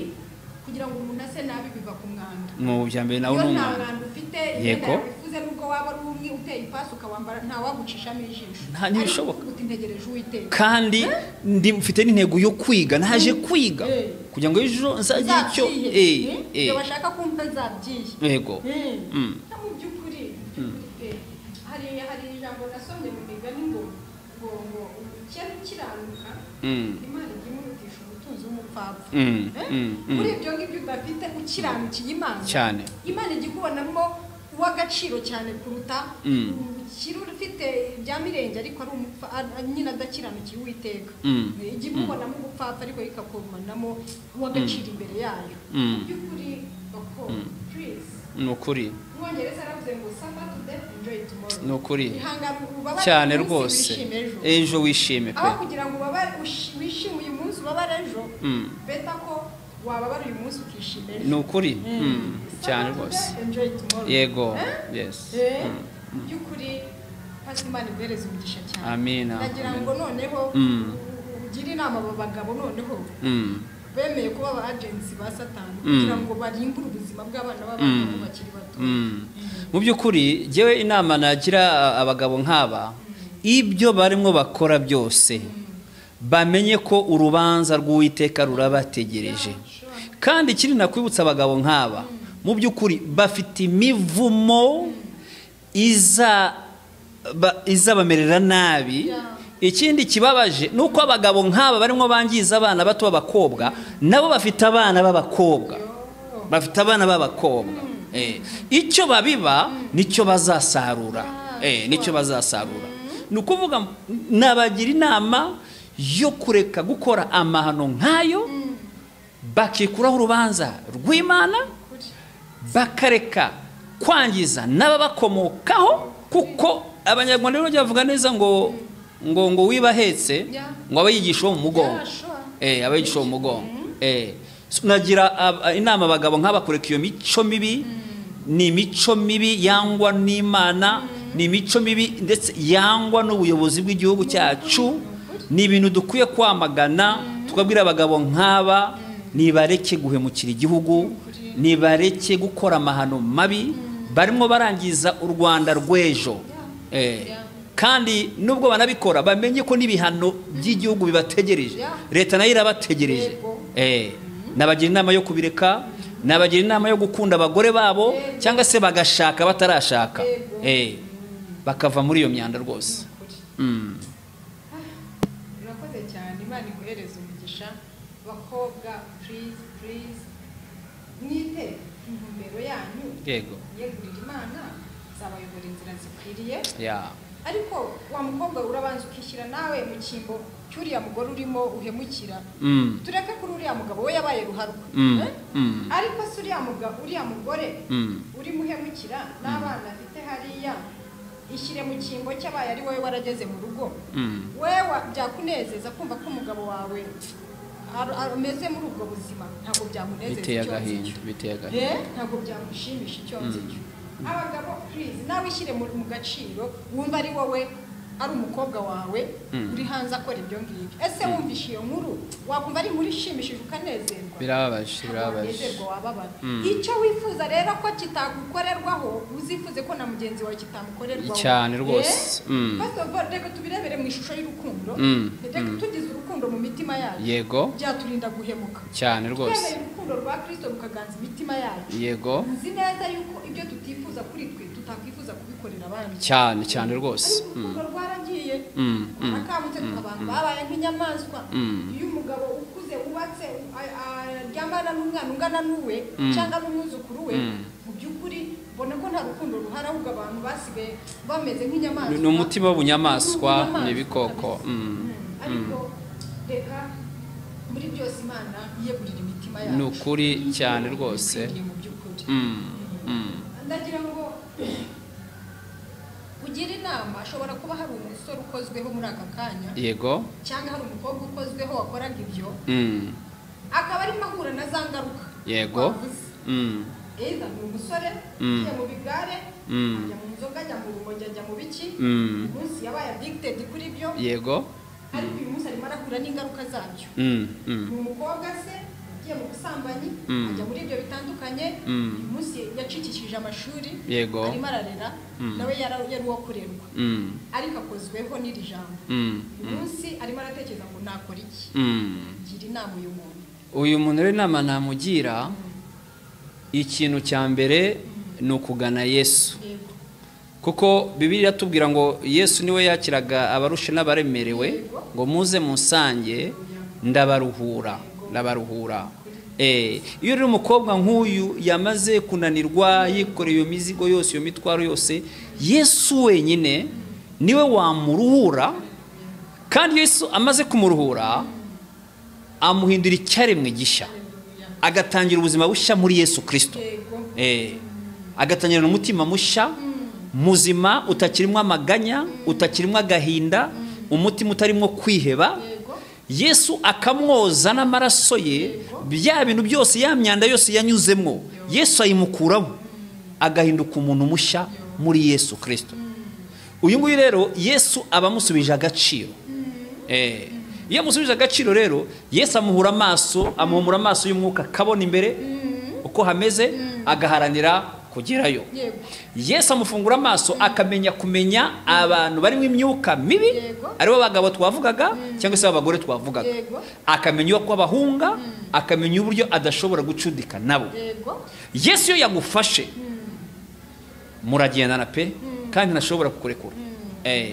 kugira ngo umuntu ase nabi biva ku mwanda. Mu byambere nawe no mwanda ufite bifuze nubwo waba ari umwe uteye ipasi ukawambara nta wagucishamo ijisho. Nta ntibishoboka. Utintegereje Uwiteka. Kandi ndi mfite n'intego yo kwiga, naje kwiga kugira ngo ejo nzagira icyo iyo bashaka kumva nzabyiye. Yego. Mu by'ukuri hari ijambo nasomye mu migani ngo ikintu kiranuka Imana igimurutisha ubutunzi w'umupfapfa. Muri ibyo ngibyo udafite ukiranukiye Imana cyane, Imana igikubonamo uw'agaciro cyane kuruta ukiri ufite bya mirenge ariko ari umupfa nyine adakiranukiye Uwiteka. Igikubonamo ubupfapfa ariko ikakubonamo uw'agaciro imbere yayo. Mu by'ukuri bako please ni ukuri. Mwongereza aravuze ngo suffer today enjoy tomorrow. Ni ukuri cyane rwose, ejo wishime pe. Aho kugira ngo ubabare wishime uyu munsi ubabare ejo beta ko wababara uyu munsi ukishime ejo. Ni ukuri cyane rwose. Yego. Yes. By'ukuri hasi Imana ibereze umugisha cyane. Amina. Nagira ngo noneho ugire inama abo bagabo noneho bemeye kuba aba agency ba Satani kugira ngo barimbure ubuzima bw'abana b'abantu bakiri bato. Mu by'ukuri jewe inama nagira abagabo nk'aba, ibyo barimo bakora byose bamenye ko urubanza rw'Uwiteka rurabategereje. Kandi ikindi nakwibutsa abagabo nk'aba, mu by'ukuri bafite imivumo izabamerera nabi. Ikindi kibabaje nuko abagabo nk'aba barimo bangiza abana bato b'abakobwa, nabo bafite abana b'abakobwa, icyo babiba nicyo bazasarura. Nicyo bazasarura. Ni ukuvuga nabagira inama yo kureka gukora amahano nk'ayo, bakikuraho urubanza rw'Imana, bakareka kwangiza n'ababakomokaho, kuko abanyarwanda rero bavuga neza ngo wibahetse ngo abayigisha mu mugongo. Abayigisha mu mugongo. Nagira inama abagabo nk'abakureka iyo mico mibi. Ni imico mibi yangwa n'Imana, ni imico mibi ndetse yangwa n'ubuyobozi bw'igihugu cyacu. Ni ibintu dukwiye kwamagana, tukabwira abagabo nk'aba nibareke guhemukira igihugu, nibareke gukora amahano mabi, barimo barangiza u Rwanda rw'ejo. Kandi nubwo banabikora bamenye ko n'ibihano by'igihugu bibategereje, leta nayo irabategereje. Nabagira inama yo kubireka, nabagira inama yo gukunda abagore babo cyangwa se bagashaka batarashaka, bakava muri iyo myanda rwose. Urakoze cyane, Imana iguhereze umugisha. Bakobwa please mwite intumbero yanyu. Yego. Yegurira Imana zabayobora inzira zikwiriye. ariko wa mukobwa urabanza ukishyira nawe mu kimbo cyuriya mugore urimo uhemukira tureke kuri uriya mugabo we yabaye ruharwa ariko se uriya mugore uri muhemukira n'abana afite hariya ishyire mu kimbo cy'abaye ari wowe warageze mu rugo wewe byakunezeza kumva ko umugabo wawe ameze muri ubwo buzima ntabwo byamunezeza biteye agahinda ntabwo byamushimisha icyo nzicyo abagabo please nawe ishyire mu gaciro wumva ari wowe ari umukobwa wawe uri hanze akora ibyo ngibyo. Ese wumvishe iyo nkuru wakumva ari muri ishimishije ukanezerwa? Birababaje. Unezerwa wababara. Icyo wifuza rero ko kitagukorerwaho uzifuze ko na mugenzi wawe kitamukorerwaho cyane rwose. Reka tubirebere mu ishusho y'urukundo. Reka tugize urukundo mu mitima yacu. Yego. Byaturinda guhemuka cyane rwose. Twemeye urukundo rwa Kristo rukaganza imitima yacu. Yego. Nzi neza yuko ibyo tutifuza kuri twe tutakwifuza kubikorera abandi. cyane rwose. Urukundo rwaragiye. Akamutse abantu babaye nk'inyamaswa. Iyo umugabo ukuze wubatse aryamana n'umwana ungana n'uwe cyangwa n'umwuzukuru we, mu by'ukuri ubona ko nta rukundo ruhari, ahubwo abantu basigaye bameze nk'inyamaswa. Ni umutima w'ubunyamaswa n'ibikoko. Ariko reka muri byose Imana yiyegurira imitima yacu. Ni ukuri cyane rwose. Mu by'ukuri ndagira ngo kugira inama, ashobora kuba hari umusore ukozweho muri aka kanya. Yego. Cyangwa hari umukobwa ukozweho wakoraga ibyo akaba arimo ahura na za ngaruka. Yego. Eza ni umusore ugiye mu bigare, ajya mu nzoga, ajya mu rumogi, ajya mu biki, umunsi yabaye addicted kuri byo. Yego. Ariko uyu munsi arimo arahura n'ingaruka zabyo. Ni umukobwa se ugiye mu busambanyi, ajya muri ibyo bitandukanye. Uyu munsi yacikishije amashuri. Yego. Arimo ararera, nawe yari uwo kurerwa, ariko akozweho n'iri jambo. Uyu munsi arimo aratekereza ngo nakora iki. Gira inama uyu muntu rero, inama namugira, ikintu cya mbere ni ukugana Yesu. Kuko Bibiliya iratubwira ngo Yesu niwe yakiraga abarushe n'abaremerewe, ngo muze musange ndabaruhura. Iyo rero umukobwa nk'uyu yamaze kunanirwa, yikoreye iyo mizigo yose, iyo mitwaro yose, Yesu wenyine niwe wamuruhura. Kandi Yesu amaze kumuruhura, amuhindura icyaremwe gishya, agatangira ubuzima bushya muri Yesu Kristo. Agatangira umutima mushya muzima, utakirimo amaganya, utakirimo agahinda, umutima utarimo kwiheba. Yesu akamwoza n'amaraso ye, bya bintu byose, ya myanda yose yanyuzemo, Yesu ayimukuraho, agahinduka umuntu mushya muri Yesu Kristo. Uyu nguyu rero Yesu aba amusubije agaciro. Iyo amusubije agaciro rero, Yesu amuhura amaso, amuhumura amaso y'umwuka, akabona imbere uko hameze, agaharanira kugerayo. Yesu amufungura amaso, kumenya abantu barimo imyuka mibi, aribo bagabo twavugaga cyangwa se abagore twavugaga. Akamenya uko abahunga, akamenya uburyo adashobora gucudika nabo. Yesu iyo yagufashe, muragendana pe, kandi ntashobora kukurekura,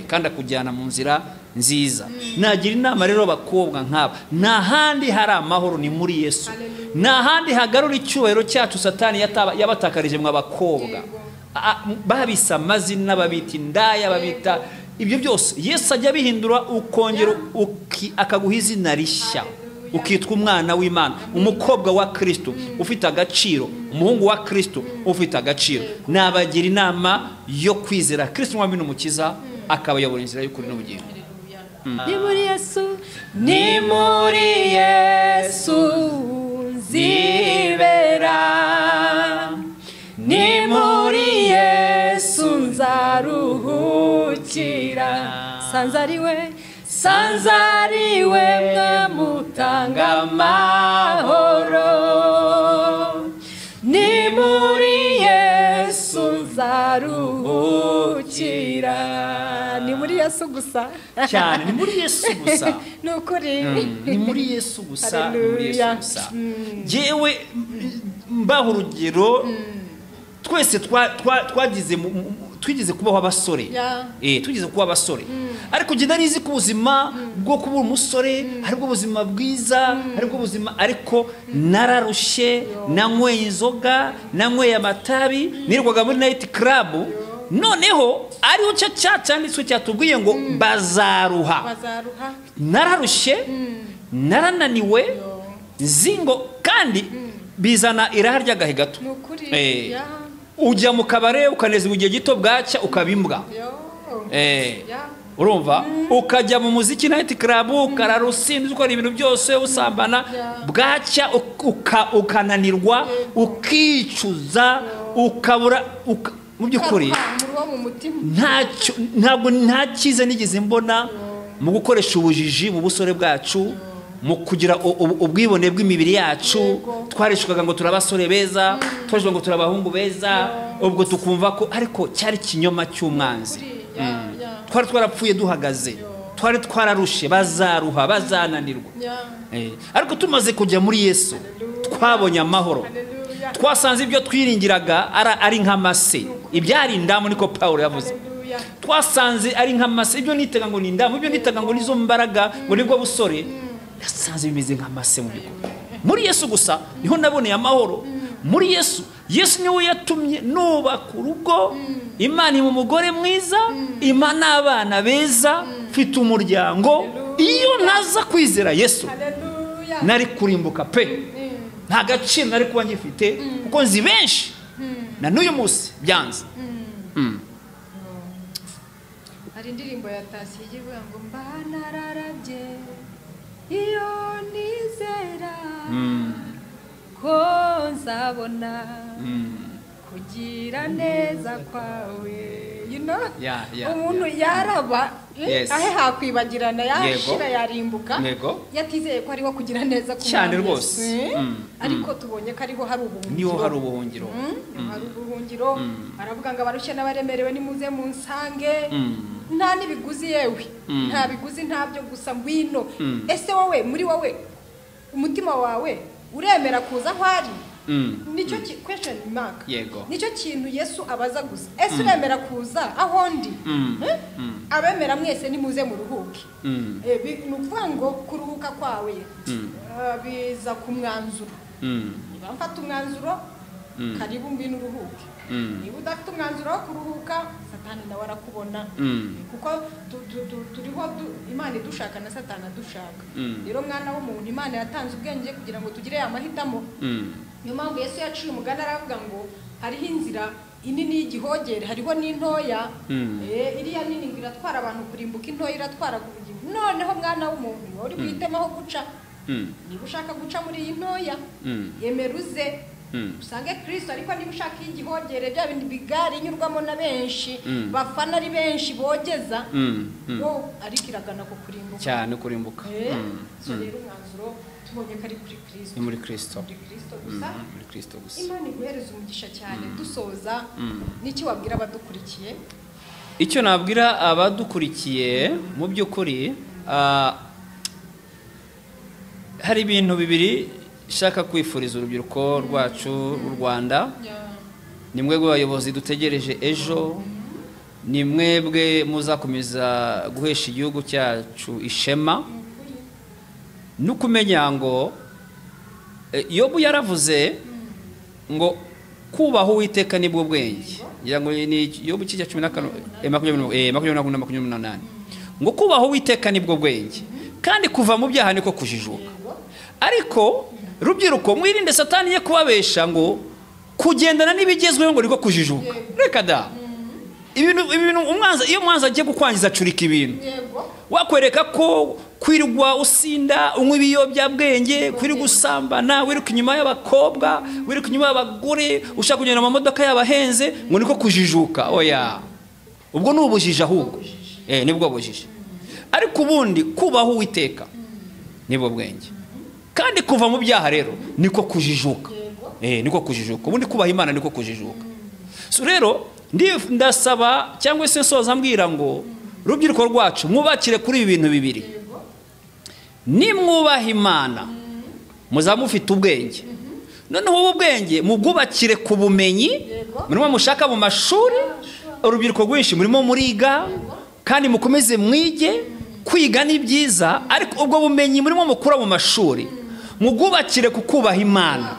kandi akujyana mu nzira nziza. Nagira inama rero abakobwa nk'aba, nta handi hari amahoro ni muri Yesu. Nta handi hagarura icyubahiro cyacu Satani yabatakarije mwa bakobwa, babisa amazina, babita indaya, babita ibyo byose. Yesu ajya bihindura, ukongera akaguha izina rishya, ukitwa umwana w'Imana, umukobwa wa Kristo ufite agaciro, umuhungu wa Kristo ufite agaciro. Nabagira inama yo kwizera Kristo mwami n'umukiza, akabayobora inzira y'ukuri n'ubugingo. Ni muri Yesu, ni muri Yesu nzibera, ni muri Yesu nzaruhukira. Sanzariwe mwamutanga amahoro, ni muri Yesu nzaruhukira. Ni muri Yesu gusa cyane, ni muri Yesu gusa. Ni ukuri, ni muri Yesu gusa, ni muri Yesu gusa. Jewe mbaho urugero, twese twigize kubaho abasore. Tugize kuba abasore, ariko genda nizi ku buzima bwo kuba umusore aribwo buzima bwiza, aribwo buzima, ariko nararushe, nanyweye inzoga, nanyweye amatabi, nirwaga muri night club. Noneho ariho cyanditswe cyatubwiye ngo bazaruha. Nararushe, narananiwe, zingo, kandi bizana iraha ry'agahe gato. Ujya mu kabare ukanezerwa igihe gito, bwacya ukabimbwa. Urumva, ukajya mu muziki night club, ukararusinda, ukora ibintu byose, usambana, bwacya ukananirwa, ukicuza, ukabura mu by'ukuri mu mutima ntabwo nta cyiza nigeze mbona mu gukoresha ubujiji mu busore bwacu, mu kugira ubwibone bw'imibiri yacu. Twarishwaga ngo turabasore beza, twajwe ngo turabahungu beza, ubwo tukumva ko ariko cyari kinyoma cy'umwanzi. Twari twarapfuye duhagaze, twari twararushe, bazaruha, bazananirwa. Ariko tumaze kujya muri Yesu twabonye amahoro. Twasanze ibyo twiringiraga ari nk'amase, ibyari indamu, niko Pawulo yavuze. Twasanze ari nk'amase, ibyo nitaga ngo ni indamu, ibyo nitaga ngo nizo mbaraga, ngo nibwo busore, yasanze bimeze nk'amase mu by'ukuri. Muri Yesu gusa niho naboneye amahoro. Muri Yesu niwe yatumye nubaka urugo, Imana mu mugore mwiza, Imana abana beza, mfite umuryango. Iyo naza kwizera Yesu nari kurimbuka pe, nta gaciro nari kuba ngifite, kuko nzi benshi na n'uyu munsi byanze. Hari indirimbo ya Tasiye ivuga ngo mbanararabye iyo nizera ko nzabona kugira neza kwawe. Umuntu yaraba ahe hakwibagirana, yashira yarimbuka, yatizeye ko ariho kugira neza cyane rwose. Ariko tubonye ko ariho hari ubuhungiro. Niho hari ubuhungiro. Hari ubuhungiro. Aravuga ngo abarushye n'abaremerewe nimuze munsange. Nta nibiguzi yewe, nta biguzi, ntabyo gusa ngwino. Ese wowe, muri wowe umutima wawe uremera kuza aho ari? Nicyo question mark. Nicyo kintu Yesu abaza gusa. Ese uremera kuza aho ndi? Abemera mwese nimuze mu ruhuke. Nukuvuga ngo kuruhuka kwawe biza ku mwanzuro. Niba mfata umwanzuro, karibu ngwino uruhuke. Niba udafite umwanzuro wo kuruhuka, Satani nawe arakubona. Kuko turiho Imana idushaka na Satani adushaka. Rero mwana w'umuntu, Imana yatanze ubwenge kugira ngo tugire amahitamo. Niyo mpamvu Yesu yaciye umugani aravuga ngo hariho inzira inini y'igihogere, hariho n'intoya. Iriya nini ngo iratwara abantu kurimbuka, intoya iratwara kubugingo. Noneho mwana w'umuntu, uri guhitamo aho guca. Niba ushaka guca muri iyi ntoya, yemera uze usange Kristo. Ariko niba ushaka igihogere, bya bindi bigari inyurwamo na benshi, bafana ari benshi bogeza, ariko iragana ku kurimbuka cyane, kurimbuka. So rero umwanzuro tubonye ko ari kuri Kristo. Ni muri Kristo. Muri Kristo gusa. Imana iguhereza umugisha cyane. Dusoza, n'iki wabwira abadukurikiye? Icyo nabwira abadukurikiye mu by'ukuri, hari ibintu bibiri shaka kwifuriza urubyiruko rwacu rw'u Rwanda. Ni mwebwe abayobozi dutegereje ejo, ni mwebwe muzakomeza guhesha igihugu cyacu ishema. Nukumenya ngo Yobu yaravuze ngo kubaho Uwiteka nibwo bwenge. Ngira ngo ni Yobu 10:28 ngo kubaho Uwiteka nibwo bwenge, kandi kuva mu byaha niko kujijuka. Ariko rubyiruko mwirinde Satani ye kubabesha ngo kugendana n'ibigezweho ngo niko kujijuka. Reka da, ibintu iyo umwanzi agiye kukwangiza acurika ibintu. Wakwereka ko kwirwa usinda, unywa ibiyobyabwenge, kwirirwa usambana, wiruka inyuma y'abakobwa, wiruka inyuma y'abagore, ushaka kugenda mu modoka y'abahenze, ngo niko kujijuka. Oya, ubwo ni ubujiji ahubwo. Nibwo bujiji. Ariko ubundi kubaho Uwiteka nibwo bwenge, kandi kuva mu byaha rero niko kujijuka. Niko kujijuka. Ubundi kubaha Imana niko kujijuka. So rero ndasaba cyangwa se nsoza mbwira ngo rubyiruko rwacu mwubakire kuri ibi bintu bibiri. Nimwubaha Imana muzamufite ubwenge. Noneho ubu bwenge mubwubakire ku bumenyi. Murimo mushaka mu mashuri, urubyiruko rwinshi murimo muriga, kandi mukomeze mwige. Kwiga ni byiza, ariko ubwo bumenyi murimo mukura mu mashuri mubwubakire ku kubaha Imana.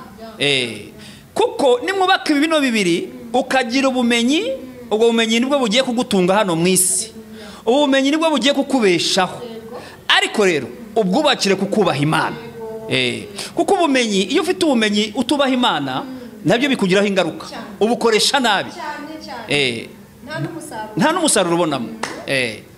Kuko nimwubaka ibi bino bibiri ukagira ubumenyi, ubwo bumenyi nibwo bugiye kugutunga hano mu isi. Ubumenyi nibwo bugiye kukubeshaho. Ariko rero ubwubakire ku kubaha Imana. Kuko ubumenyi, iyo ufite ubumenyi utubaha Imana, nabyo bikugiraho ingaruka. Ubukoresha nabi. Nta n'umusaruro ubonamo.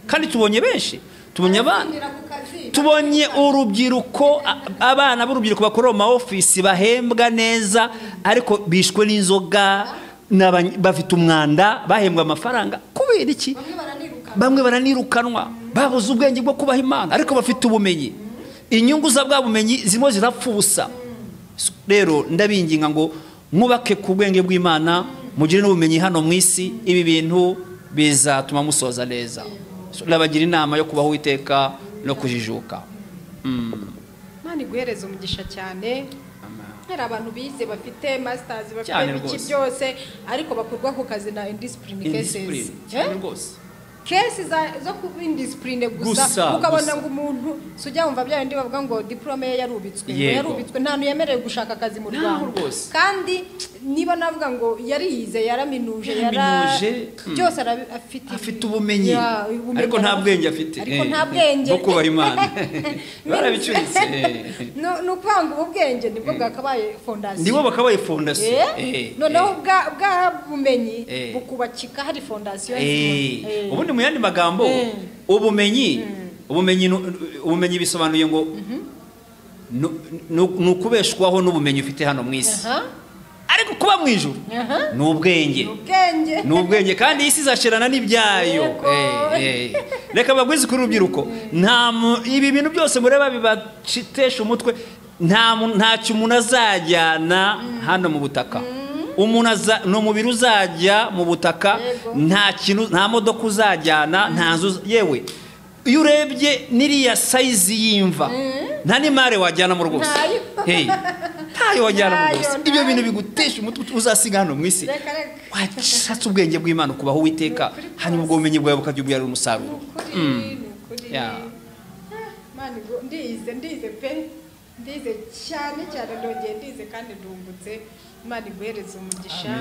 Kandi tubonye benshi, tubonye urubyiruko, abana b'urubyiruko bakora mu ofisi bahembwa neza, ariko bishwe n'inzoga, bafite umwanda bahembwa amafaranga kubera iki bamwe baranirukanwa babuze ubwenge bwo kubaha Imana ariko bafite ubumenyi inyungu za bwa bumenyi zimo zirapfusa rero ndabinginga ngo mwubake ku bwenge bw'Imana mugire n'ubumenyi hano mu isi ibi bintu bizatuma musoza neza nabagira inama yo kubaho Uwiteka no kujijuka Imana iguhereza umugisha cyane hari abantu bize bafite masters bafite iki byose ariko bakurwa ku kazi na indiscipline cases kesi zo kuba indiscipline gusa ukabona ngo umuntu sujya wumva bya bindi bavuga ngo diplome ye yarubitswe nta yemerewe gushaka akazi mu Rwanda kandi niba navuga ngo yarize yaraminuje byose afite ubumenyi ariko nta bwenge afite bwo kubaha Imana barabicuritse no kwanga ubwenge nibwo bwakabaye fondation nibo bakabaye fondation noneho bwa bumenyi bukubakika hari fondation ubundi mu yandi magambo ubumenyi bisobanuye ngo nukubeshwaho n'ubumenyi ufite hano mu isi ariko kuba mu ijuru n'ubwenge kandi isi izashirana n'ibyayo reka bagwize kuri urubyiruko ibi bintu byose mureba bibacitesha umutwe ntacyo umuntu azajyana hano mu butaka no mubiri uzajya mu butaka nta modoka uzajyana nta nzu yewe iyo urebye n'iriya sayizi y'imva nta n'imare wajyana mu rwose ntayo wajyana mu rwose ibyo bintu bigutesha umutwe uzasiga hano mu isi washatse ubwenge bw'Imana kubaho Uwiteka hanyuma ubwo bumenyi bwawe bukajya ubyarira umusaruro ndize cyane ndongeye ndize kandi ndungutse Imana iguhereza umugisha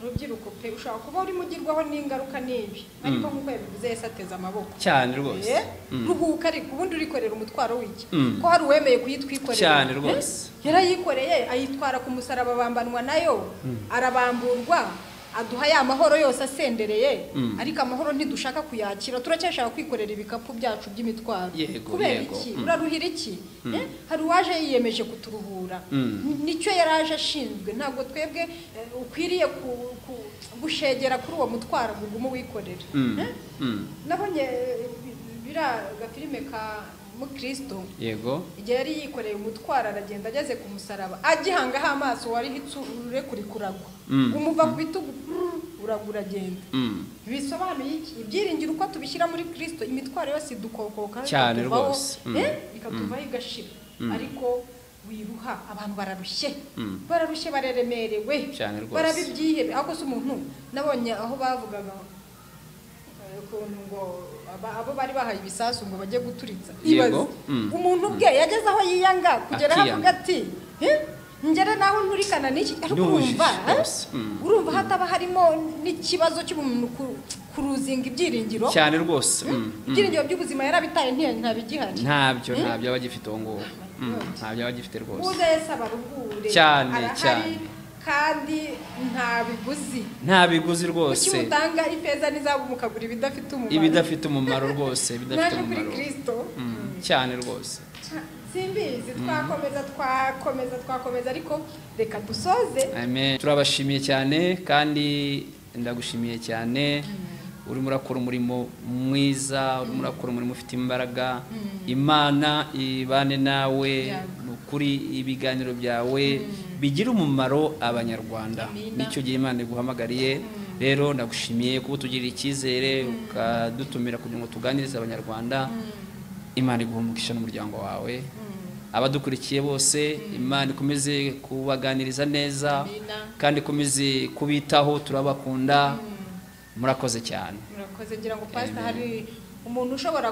urubyiruko pe ushaka kuba uri mugirwaho n'ingaruka nibi ariko nkuko yabivuze Yesu ateza amaboko cyane rwose ruhuka ariko ubundi urikorera umutwaro w'iki ko hari uwemeye kuyitwikorera cyane rwose yarayikoreye ayitwara ku musaraba bambanwa nayo arabamburwa aduha ya mahoro yose asendereye ariko amahoro ntidushaka kuyakira turacyashaka kwikorera ibikapu byacu by'imitwaro kubera iki uraruhira iki hari uwaje yiyemeje kuturuhura nicyo yaraje ashinzwe ntabwo twebwe ukwiriye gushegera kuri uwo mutwaro ngo ugume wikorera nabonye bira gafilime ka mukristo yego igihe yari yikoreye umutwaro aragenda ageze ku musaraba agihangaho amaso wari hitsure kuri kuragwa umuva ku bitugu uragenda bisobanuye iki ibyiringiro uko tubishyira muri Kristo imitwaro yose idukokoka cyane rwose ikatuvaho igashira ariko wiruha abantu bararushye bareremerewe barabibyihebe ahubwo se umuntu nabonye aho bavugaga ukuntu ngo abo bari bahaye ibisasu ngo bajye guturitsa ibaze umuntu ubwe yageze aho yiyanga kugera havuga ati ngere naho nturikana n'iki ariko urumva hataba harimo n'ikibazo cy'umuntu kuruzinga ibyiringiro cyane rwose ibyiringiro by'ubuzima yarabitaye ntabigihari ntabyo abagifite uwo nguwo ntabyo abagifite rwose uze Yesu abaruhure cyane kandi nta biguzi rwose kuki mutanga ifeza n'izabu mukagura ibidafite umumaro rwose kuri Kristo cyane rwose simbizi twakomeza ariko reka dusoze amen turabashimiye cyane kandi ndagushimiye cyane urimo urakora umurimo mwiza urimo urakora umurimo ufite imbaraga Imana ibane nawe kuri ibiganiro byawe bigira umumaro abanyarwanda nicyo gihe Imana iguhamagariye rero ndagushimiye kuba utugirira icyizere ukadutumira kugira ngo tuganirize abanyarwanda Imana iguhumugisha n'umuryango wawe abadukurikiye bose Imana ikomeze kubaganiriza neza kandi ikomeze kubitaho turabakunda murakoze cyane murakoze ngira ngo pastor hari umuntu ushobora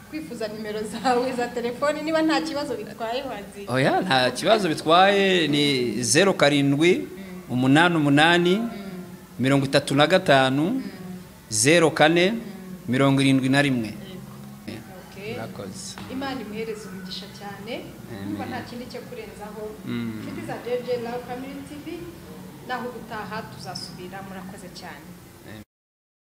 kwifuza nimero zawe za telefoni niba nta kibazo bitwaye wazi oya nta kibazo bitwaye ni 07 88 35 04 71 Imana imuhereze umugisha cyane kuba nta kindi cyo kurenzaho inshuti za JJ Love Family TV naho gutaha tuzasubira murakoze cyane